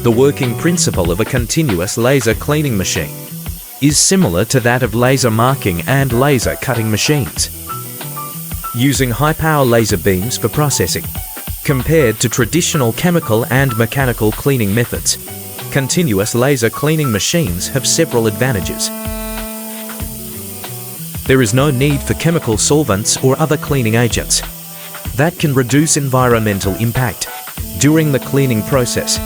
The working principle of a continuous laser cleaning machine is similar to that of laser marking and laser cutting machines, using high-power laser beams for processing. Compared to traditional chemical and mechanical cleaning methods, continuous laser cleaning machines have several advantages. There is no need for chemical solvents or other cleaning agents. That can reduce environmental impact. During the cleaning process,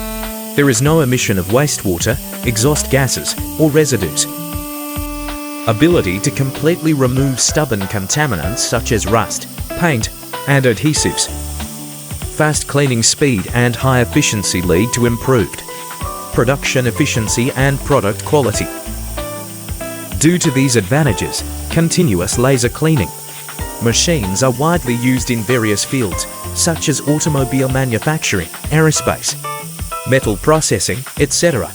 there is no emission of wastewater, exhaust gases, or residues. Ability to completely remove stubborn contaminants such as rust, paint, and adhesives. Fast cleaning speed and high efficiency lead to improved production efficiency and product quality. Due to these advantages, continuous laser cleaning machines are widely used in various fields, such as automobile manufacturing, aerospace, metal processing, etc.